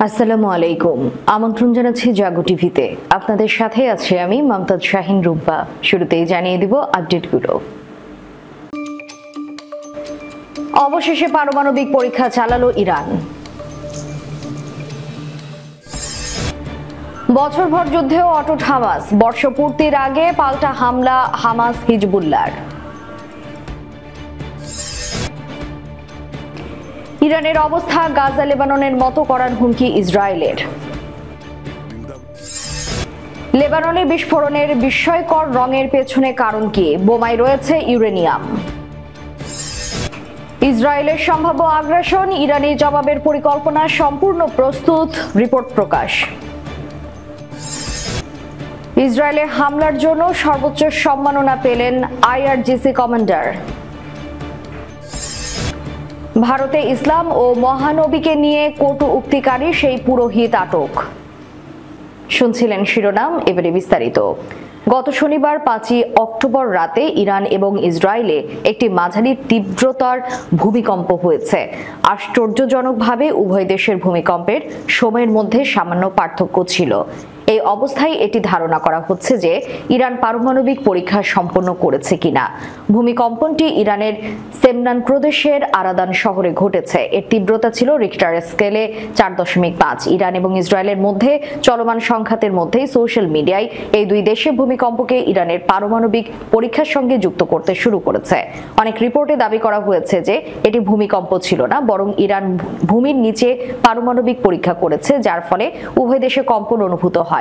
আসসালামু আলাইকুম। আমন্ত্রণ জানাচ্ছি জাগো টিভিতে। আপনাদের সাথে আছি আমি মমতাজ শাহিন রুম্পা। শুরুতেই জানিয়ে দিব আপডেটগুলো। অবশেষে পারমাণবিক পরীক্ষা চালালো ইরান। বছরভর যুদ্ধেও অটুট হামাস, বর্ষপূর্তির আগে পাল্টা হামলা হামাস হিজবুল্লাহর। ইরানের অবস্থা গাজা লেবাননের মতো করার হুমকি ইসরায়েলের। লেবাননে বিস্ফোরণের বিস্ময়কর রঙের পেছনে কারণ কি? বোমায় রয়েছে ইউরেনিয়াম। ইসরায়েলের সম্ভাব্য আগ্রাসন, ইরানি জবাবের পরিকল্পনা সম্পূর্ণ প্রস্তুত, রিপোর্ট প্রকাশ। ইসরায়েলে হামলার জন্য সর্বোচ্চ সম্মাননা পেলেন আইআরজিসি কমান্ডার। ভারতে ইসলাম ও মহানবীকে নিয়ে কটু উক্তিকারী সেই পুরোহিত আটক। শুনছিলেন শিরোনাম, এবারে বিস্তারিত। গত শনিবার 5 অক্টোবর রাতে ইরান এবং ইসরায়েলে একটি মাঝারি তীব্রতার ভূমিকম্প হয়েছে। আশ্চর্যজনকভাবে উভয় দেশের ভূমিকম্পের সময়ের মধ্যে সামান্য পার্থক্য ছিল। এই অবস্থায় এটি ধারণা করা হচ্ছে যে ইরান পারমাণবিক পরীক্ষা সম্পন্ন করেছে কিনা। ভূমিকম্পটি ইরানের সেমনান প্রদেশের আরাদান শহরে ঘটেছে। এর তীব্রতা ছিল রিক্টার স্কেলে 4.5। ইরান এবং ইসরায়েলের মধ্যে চলমান সংঘাতের মধ্যেই সোশ্যাল মিডিয়ায় এই দুই দেশে ভূমিকম্পকে ইরানের পারমাণবিক পরীক্ষার সঙ্গে যুক্ত করতে শুরু করেছে। অনেক রিপোর্টে দাবি করা হয়েছে যে এটি ভূমিকম্প ছিল না, বরং ইরান ভূমির নিচে পারমাণবিক পরীক্ষা করেছে, যার ফলে উভয় দেশে কম্পন অনুভূত হয়।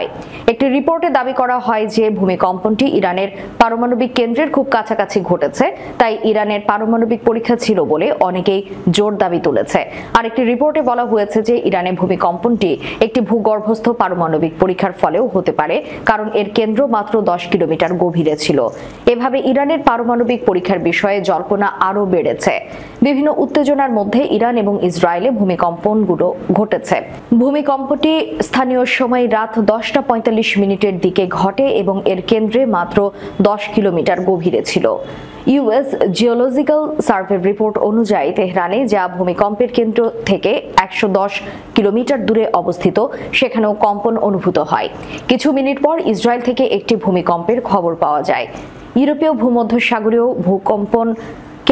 একটি রিপোর্টে দাবি করা হয় যে ভূমিকম্পটি ইরানের পারমাণবিক কেন্দ্রের খুব কাছাকাছি ঘটেছে, তাই ইরানের পারমাণবিক পরীক্ষা ছিল বলে অনেকেই জোর দাবি তুলেছে। আরেকটি রিপোর্টে বলা হয়েছে যে ইরানের ভূমিকম্পটি একটি ভূগর্ভস্থ পারমাণবিক পরীক্ষার ফলেও হতে পারে, কারণ এর কেন্দ্র মাত্র 10 কিলোমিটার গভীরে ছিল। এভাবে ইরানের পারমাণবিক পরীক্ষার বিষয়ে জল্পনা আরও বেড়েছে। বিভিন্ন উত্তেজনার মধ্যে ইরান এবং ইসরায়েলে ভূমিকম্পনগুলো ঘটেছে। ভূমিকম্পটি স্থানীয় সময় রাত 10:45 দিকে ঘটে এবং এর কেন্দ্রে মাত্র 10 কিলোমিটার গভীরে ছিল। ইউএস জিওলজিক্যাল সার্ভে রিপোর্ট অনুযায়ী তেহরানে, যা ভূমিকম্পের কেন্দ্র থেকে 110 কিলোমিটার দূরে অবস্থিত, সেখানেও কম্পন অনুভূত হয়। কিছু মিনিট পর ইসরায়েল থেকে একটি ভূমিকম্পের খবর পাওয়া যায়। ইউরোপীয় ভূমধ্যসাগরীয় ভূকম্পন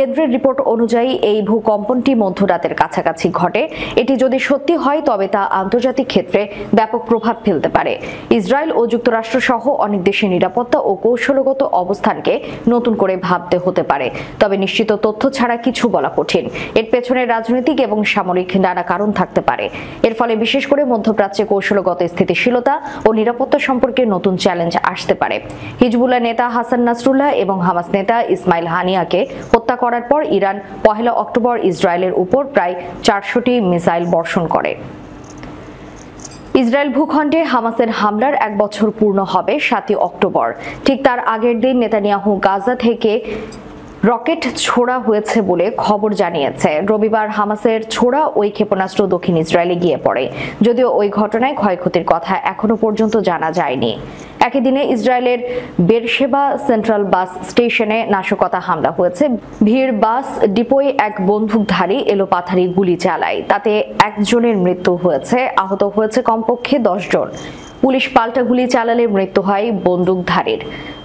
কেন্দ্রের রিপোর্ট অনুযায়ী এই ভূকম্পনটি মধ্যরাতের কাছাকাছি ঘটে। এটি যদি সত্যি হয় তবে তা আন্তর্জাতিক ক্ষেত্রে ব্যাপক প্রভাব ফেলতে পারে। ইসরায়েল ও যুক্তরাষ্ট্র সহ অনেক দেশের নিরাপত্তা ও কৌশলগত অবস্থানকে নতুন করে ভাবতে হতে পারে, তবে নিশ্চিত তথ্য ছাড়া কিছু বলা কঠিন। এর পেছনে রাজনৈতিক এবং সামরিক নানা কারণ থাকতে পারে। এর ফলে বিশেষ করে মধ্যপ্রাচ্যে কৌশলগত স্থিতিশীলতা ও নিরাপত্তা সম্পর্কে নতুন চ্যালেঞ্জ আসতে পারে। হিজবুল্লাহ নেতা হাসান নাসরুল্লাহ এবং হামাস নেতা ইসমাইল হানিয়াকে হত্যা করার পর ইরান 1 অক্টোবর ইসরায়েলের উপর প্রায় 400টি মিসাইল বর্ষণ করে। ইসরায়েল ভূখণ্ডে হামাসের হামলার 1 বছর পূর্ণ হবে 7 অক্টোবর। ঠিক তার আগের দিন নেতানিয়াহু গাজা থেকে রকেট ছোড়া হয়েছে বলে খবর জানিয়েছে। রবিবার হামাসের ছোড়া ওই ক্ষেপণাস্ত্র দক্ষিণ ইসরায়েলে গিয়ে পড়ে, যদিও ওই ঘটনায় ক্ষয়ক্ষতির কথা এখনো পর্যন্ত জানা যায়নি। একই দিনে ইসরায়েলের বেরশেবা সেন্ট্রাল বাস স্টেশনে নাশকতা হামলা হয়েছে। ভিড় বাস ডিপোয় এক বন্দুকধারী এলোপাথারি গুলি চালায়, তাতে একজনের মৃত্যু হয়েছে, আহত হয়েছে কমপক্ষে 10 জন। পুলিশ পাল্টা গুলি চালালে মৃত্যু হয় বন্দুকধারীর।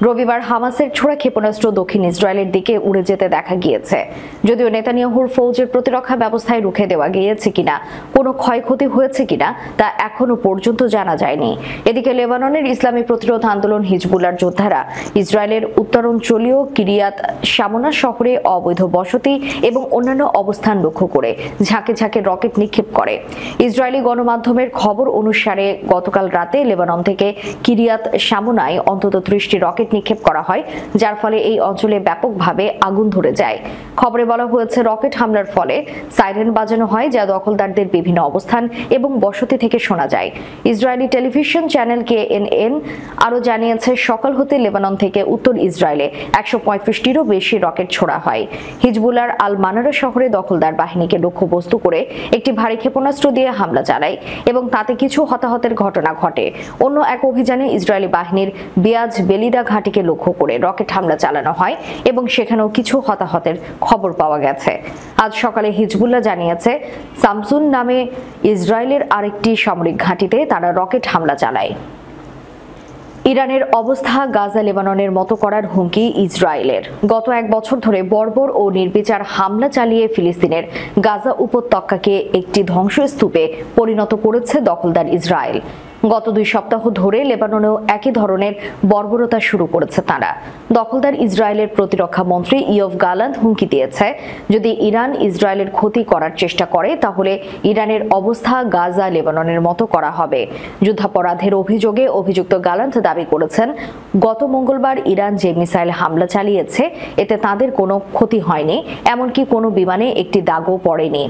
রবিবার হামাসের ছোড়া ক্ষেপণাস্ত্র দক্ষিণ ইসরায়েলের দিকে উড়ে যেতে দেখা গিয়েছে। যদিও নেতানিয়াহুর ফৌজের প্রতিরক্ষা ব্যবস্থায় রুখে দেওয়া গিয়েছে কিনা, কোনো ক্ষয়ক্ষতি হয়েছে কিনা তা এখনো পর্যন্ত জানা যায়নি। এদিকে লেবাননের ইসলামী প্রতিরোধ আন্দোলন হিজবুল্লাহর যোদ্ধারা ইসরায়েলের উত্তরাঞ্চলীয় কিরিয়াত শামোনা শহরে অবৈধ বসতি এবং অন্যান্য অবস্থান লক্ষ্য করে ঝাঁকে ঝাঁকে রকেট নিক্ষেপ করে। ইসরায়েলি গণমাধ্যমের খবর অনুসারে গতকাল রাতে লেবানন থেকে কিরিয়াত শামোনায় অন্তত 30টি রকেট নিক্ষেপ করা হয়, যার ফলে এই অঞ্চলে ব্যাপকভাবে আগুন ধরে যায়। খবরে বলা হয়েছে রকেট হামলার ফলে সাইরেন বাজানো হয়, যা দখলদারদের বিভিন্ন অবস্থান এবং বসতি থেকে শোনা যায়। ইসরায়েলি টেলিভিশন চ্যানেল কেএনএন আরও জানিয়েছে সকাল হতে লেবানন থেকে উত্তর ইসরায়েলে 135টিরও বেশি রকেট ছোড়া হয়। হিজবুল্লাহর আল মানারা শহরে দখলদার বাহিনীকে লক্ষ্যবস্তু করে একটি ভারী ক্ষেপণাস্ত্র দিয়ে হামলা চালায় এবং তাতে কিছু হতাহতের ঘটনা ঘটে। অন্য এক অভিযানে ইসরায়েলি বাহিনীর বিয়াজ বেলিদা ঘাঁটিকে লক্ষ্য করে রকেট হামলা চালানো হয় এবং সেখানেও কিছু হতাহতের খবর পাওয়া গেছে। আজ সকালে হিজবুল্লাহ জানিয়েছে সামসুন নামে ইসরায়েলের আরেকটি সামরিক ঘাঁটিতে তারা রকেট হামলা চালায়। ইরানের অবস্থা গাজা লেবাননের মতো করার হুমকি ইসরায়েলের। গত এক বছর ধরে বর্বর ও নির্বিচার হামলা চালিয়ে ফিলিস্তিনের গাজা উপত্যকাকে একটি ধ্বংসস্তূপে পরিণত করেছে দখলদার ইসরায়েল। গত 2 সপ্তাহ ধরে লেবাননেও একই ধরনের বর্বরতা শুরু করেছে তারা। দখলদার ইসরায়েলের প্রতিরক্ষা মন্ত্রী ইয়োভ গালান্ট হুমকি দিয়েছে, যদি ইরান ইসরায়েলের ক্ষতি করার চেষ্টা করে তাহলে ইরানের অবস্থা গাজা লেবাননের মতো করা হবে। যুদ্ধাপরাধের অভিযোগে অভিযুক্ত গালান্ট দাবি করেছেন, গত মঙ্গলবার ইরান যে মিসাইল হামলা চালিয়েছে এতে তাদের কোনো ক্ষতি হয়নি, এমনকি কোনো বিমানে একটি দাগও পড়েনি।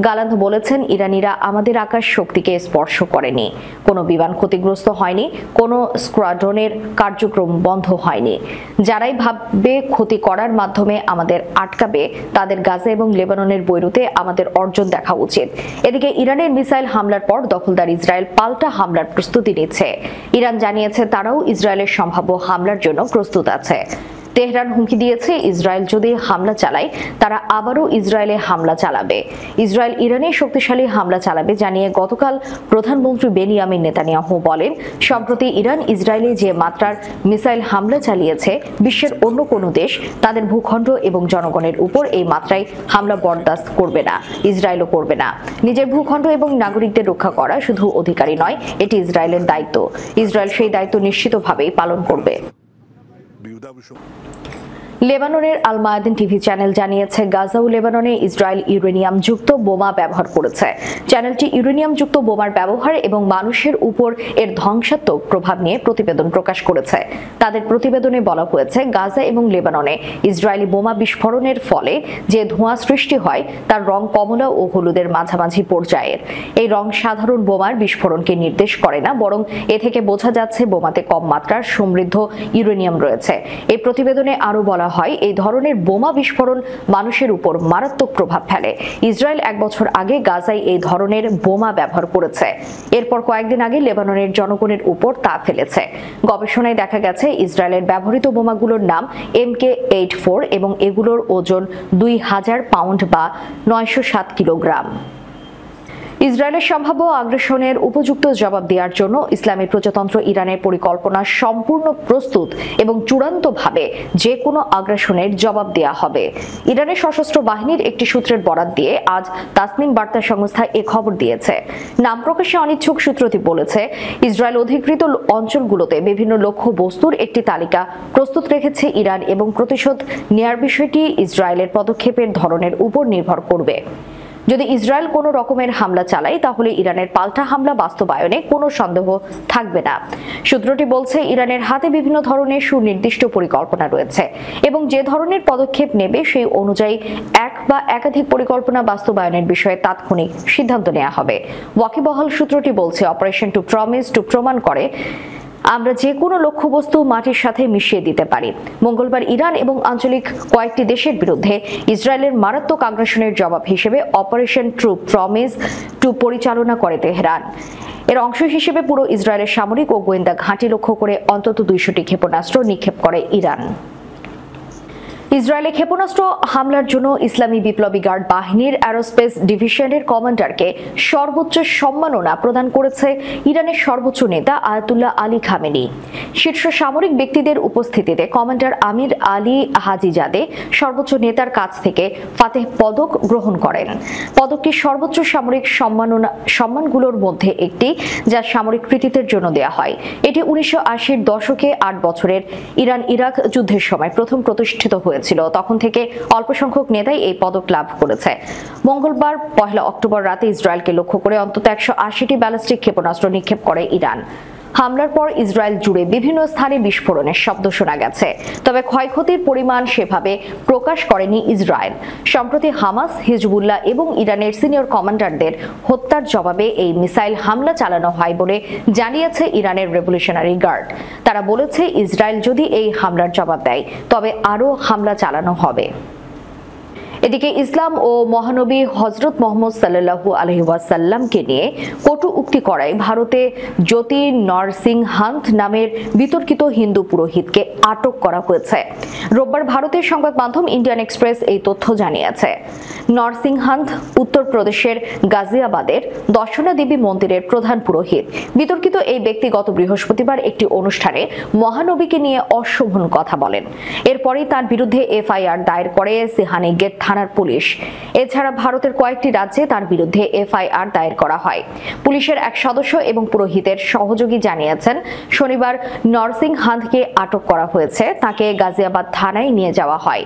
গালান্ট বলেছেন, ইরানিরা আমাদের আকাশ শক্তিকে স্পর্শ করেনি, কোনো বিমান ক্ষতিগ্রস্ত হয়নি, কোনো স্কোয়াড্রনের কার্যক্রম বন্ধ হয়নি। যারাই ভাববে ক্ষতি করার মাধ্যমে আমাদের আটকাবে তাদের গাজা এবং লেবাননের বৈরুতে আমাদের অর্জন দেখা উচিত। এদিকে ইরানের মিসাইল হামলার পর দখলদার ইসরায়েল পাল্টা হামলার প্রস্তুতি নিচ্ছে। ইরান জানিয়েছে তারাও ইসরায়েলের সম্ভাব্য হামলার জন্য প্রস্তুত আছে। তেহরান হুমকি দিয়েছে, ইসরায়েল যদি হামলা চালায় তারা আবারও ইসরায়েলে হামলা চালাবে। ইসরায়েল ইরানে শক্তিশালী হামলা চালাবে জানিয়ে গতকাল প্রধানমন্ত্রী বেনিয়ামিন নেতানিয়াহু বলেন, সম্প্রতি ইরান ইসরায়েলে যে মাত্রার মিসাইল হামলা চালিয়েছে বিশ্বের অন্য কোনো দেশ তাদের ভূখণ্ড এবং জনগণের উপর এই মাত্রায় হামলা বরদাস্ত করবে না, ইসরায়েলও করবে না। নিজের ভূখণ্ড এবং নাগরিকদের রক্ষা করা শুধু অধিকারী নয়, এটি ইসরায়েলের দায়িত্ব। ইসরায়েল সেই দায়িত্ব নিশ্চিতভাবেই পালন করবে। লেবাননের আল মায়াদিন টিভি চ্যানেল জানিয়েছে, গাজা ও লেবাননে ইসরায়েল ইউরেনিয়াম যুক্ত বোমা ব্যবহার করেছে। চ্যানেলটি ইউরেনিয়াম যুক্ত বোমার ব্যবহার এবং মানুষের উপর এর ধ্বংসাত্মক প্রভাব নিয়ে প্রতিবেদন প্রকাশ করেছে। তাদের প্রতিবেদনে বলা হয়েছে, গাজা এবং লেবাননে ইসরায়েলি বোমা বিস্ফোরণের ফলে যে ধোঁয়া সৃষ্টি হয় তার রং কমলা ও হলুদের মাঝামাঝি পর্যায়ের। এই রং সাধারণ বোমার বিস্ফোরণকে নির্দেশ করে না, বরং এ থেকে বোঝা যাচ্ছে বোমাতে কম মাত্রার সমৃদ্ধ ইউরেনিয়াম রয়েছে। এই প্রতিবেদনে আরো বলা হয়, এই ধরনের বোমা বিস্ফোরণ মানুষের উপর মারাত্মক প্রভাব ফেলে। ইসরায়েল 1 বছর আগে গাজায় এই ধরনের বোমা ব্যবহার করেছে, এরপর কয়েকদিন আগে লেবাননের জনগণের উপর তা ফেলেছে। গবেষণায় দেখা গেছে ইসরায়েলের ব্যবহৃত বোমাগুলোর নাম MK-84 এবং এগুলোর ওজন 2000 পাউন্ড বা 907 কিলোগ্রাম। ইসরায়েলের সম্ভাব্য আগ্রাসনের উপযুক্ত জবাব দেওয়ার জন্য ইসলামী প্রজাতন্ত্র ইরানের পরিকল্পনা সম্পূর্ণ প্রস্তুত এবং চূড়ান্তভাবে যে কোনো আগ্রাসনের জবাব দেওয়া হবে। ইরানের সশস্ত্র বাহিনীর একটি সূত্রের বরাত দিয়ে আজ তাসনিম বার্তা সংস্থা এ খবর দিয়েছে। নাম প্রকাশে অনিচ্ছুক সূত্রটি বলেছে, ইসরায়েল অধিকৃত অঞ্চলগুলোতে বিভিন্ন লক্ষ্য বস্তুর একটি তালিকা প্রস্তুত রেখেছে ইরান এবং প্রতিশোধ নেয়ার বিষয়টি ইসরায়েলের পদক্ষেপের ধরনের উপর নির্ভর করবে। যদি ইসরায়েল কোনো রকমের হামলা চালায় তাহলে ইরানের পাল্টা হামলা বাস্তবায়নে কোনো সন্দেহ থাকবে না। সূত্রটি বলছে, ইরানের হাতে বিভিন্ন ধরনের সুনির্দিষ্ট পরিকল্পনা রয়েছে এবং যে ধরনের পদক্ষেপ নেবে সেই অনুযায়ী এক বা একাধিক পরিকল্পনা বাস্তবায়নের বিষয়ে তাৎক্ষণিক সিদ্ধান্ত নেওয়া হবে। ওয়াকিবহাল সূত্রটি বলছে, অপারেশন টু প্রমিস টু প্রমাণ করে আমরা যে কোনো লক্ষ্যবস্তু মাটির সাথে মিশিয়ে দিতে পারি। মঙ্গলবার ইরান এবং আঞ্চলিক কয়েকটি দেশের বিরুদ্ধে ইসরায়েলের মারাত্মক আগ্রাসনের জবাব হিসেবে অপারেশন ট্রু প্রমিস টু পরিচালনা করে তেহরান। এর অংশ হিসেবে পুরো ইসরায়েলের সামরিক ও গোয়েন্দা ঘাঁটি লক্ষ্য করে অন্তত 200টি ক্ষেপণাস্ত্র নিক্ষেপ করে ইরান। ইসরায়েলে ক্ষেপণাস্ত্র হামলার জন্য ইসলামী বিপ্লবী গার্ড বাহিনীর অ্যারোস্পেস ডিভিশনের কমান্ডারকে সর্বোচ্চ সম্মাননা প্রদান করেছে ইরানের সর্বোচ্চ নেতা আয়াতুল্লাহ আলী খামেনি। শীর্ষ সামরিক ব্যক্তিদের উপস্থিতিতে কমান্ডার আমির আলী হাজিজাদে সর্বোচ্চ নেতার কাছ থেকে ফাতেহ পদক গ্রহণ করেন। পদকটি সর্বোচ্চ সামরিক সম্মানগুলোর মধ্যে একটি, যা সামরিক কৃতিত্বের জন্য দেওয়া হয়। এটি 1980-র দশকে 8 বছরের ইরান ইরাক যুদ্ধের সময় প্রথম প্রতিষ্ঠিত হয়েছিল। তখন থেকে অল্প সংখ্যক নেতাই এই পদক লাভ করেছে। মঙ্গলবার 1 অক্টোবর রাতে ইসরায়েলকে লক্ষ্য করে অন্তত 180টি ব্যালিস্টিক ক্ষেপণাস্ত্র নিক্ষেপ করে ইরান। হামলার পর ইসরায়েল জুড়ে বিভিন্ন স্থানে বিস্ফোরণের শব্দ শোনা গেছে, তবে ক্ষয়ক্ষতির পরিমাণ সেভাবে প্রকাশ করেনি ইসরায়েল। সম্প্রতি হামাস, হিজবুল্লাহ এবং ইরানের সিনিয়র কমান্ডারদের হত্যার জবাবে এই মিসাইল হামলা চালানো হয় বলে জানিয়েছে ইরানের রেভলিউশনারি গার্ড। তারা বলেছে, ইসরায়েল যদি এই হামলার জবাব দেয় তবে আরও হামলা চালানো হবে। এদিকে ইসলাম ও মহানবী হযরত মুহাম্মদ সাল্লাল্লাহু আলাইহি ওয়াসাল্লামকে নিয়ে কটু উক্তি করায় ভারতে জ্যোতি নরসিংহান্ত নামের বিতর্কিত হিন্দু পুরোহিতকে আটক করা হয়েছে। রোববার ভারতের সংবাদ মাধ্যম ইন্ডিয়ান এক্সপ্রেস এই তথ্য জানিয়েছে। নরসিংহান্ত উত্তরপ্রদেশের গাজিয়াবাদের দর্শনা দেবী মন্দিরের প্রধান পুরোহিত। বিতর্কিত এই ব্যক্তি গত বৃহস্পতিবার একটি অনুষ্ঠানে মহানবীকে নিয়ে অশোভন কথা বলেন। এরপরই তার বিরুদ্ধে এফআইআর দায়ের করে সিহানি গেট থানার পুলিশ। এছাড়া ভারতের কয়েকটি রাজ্যে তার বিরুদ্ধে এফআইআর দায়ের করা হয়। পুলিশের এক সদস্য এবং পুরোহিতের সহযোগী জানিয়েছেন, শনিবার নরসিংহান্তকে আটক করা হয়েছে। তাকে গাজিয়াবাদ থানায় নিয়ে যাওয়া হয়।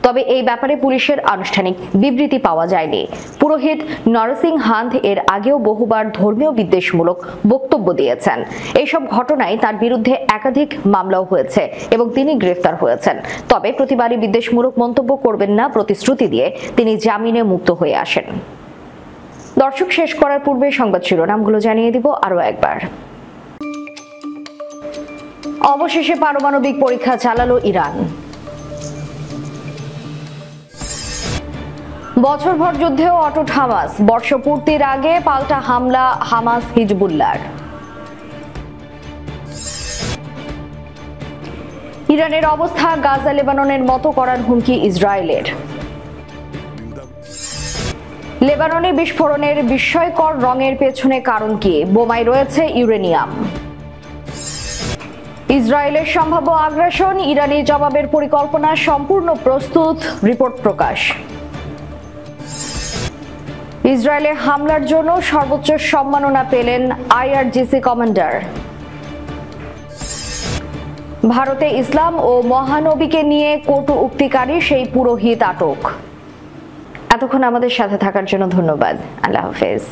তবে এই ব্যাপারে পুলিশের আনুষ্ঠানিক বিবৃতি পাওয়া যায়নি। পুরোহিত নরসিংহান্ত এর আগেও বহুবার ধর্মীয় বিদ্বেষমূলক বক্তব্য দিয়েছেন। এইসব ঘটনায় তার বিরুদ্ধে একাধিক মামলাও হয়েছে এবং তিনি গ্রেফতার হয়েছেন। তবে প্রতিবারই বিদ্বেষমূলক মন্তব্য করবেন না প্রতিশ্রুতি দিয়ে তিনি জামিনে মুক্ত হয়ে আসেন। দর্শক, শেষ করার পূর্বে সংবাদ শিরোনামগুলো জানিয়ে দিব আরো একবার। অবশেষে পারমাণবিক পরীক্ষা চালালো ইরান। বছরভর যুদ্ধেও অটুট হামাস, বর্ষপূর্তির আগে পাল্টা হামলা হামাস হিজবুল্লাহর। ইরানের অবস্থা গাজা লেবাননের মতো করার হুমকি ইসরায়েলের। লেবাননে বিস্ফোরণের বিস্ময়কর রঙের পেছনে কারণ কি? বোমায় রয়েছে ইউরেনিয়াম। ইসরায়েলের সম্ভাব্য আগ্রাসন, ইরানি জবাবের পরিকল্পনা সম্পূর্ণ প্রস্তুত, রিপোর্ট প্রকাশ। ইসরায়েলে হামলার জন্য সর্বোচ্চ সম্মাননা পেলেন আইআরজিসি কমান্ডার। ভারতে ইসলাম ও মহানবীকে নিয়ে কটু উক্তিকারী সেই পুরোহিত আটক। এতক্ষণ আমাদের সাথে থাকার জন্য ধন্যবাদ। আল্লাহ হাফেজ।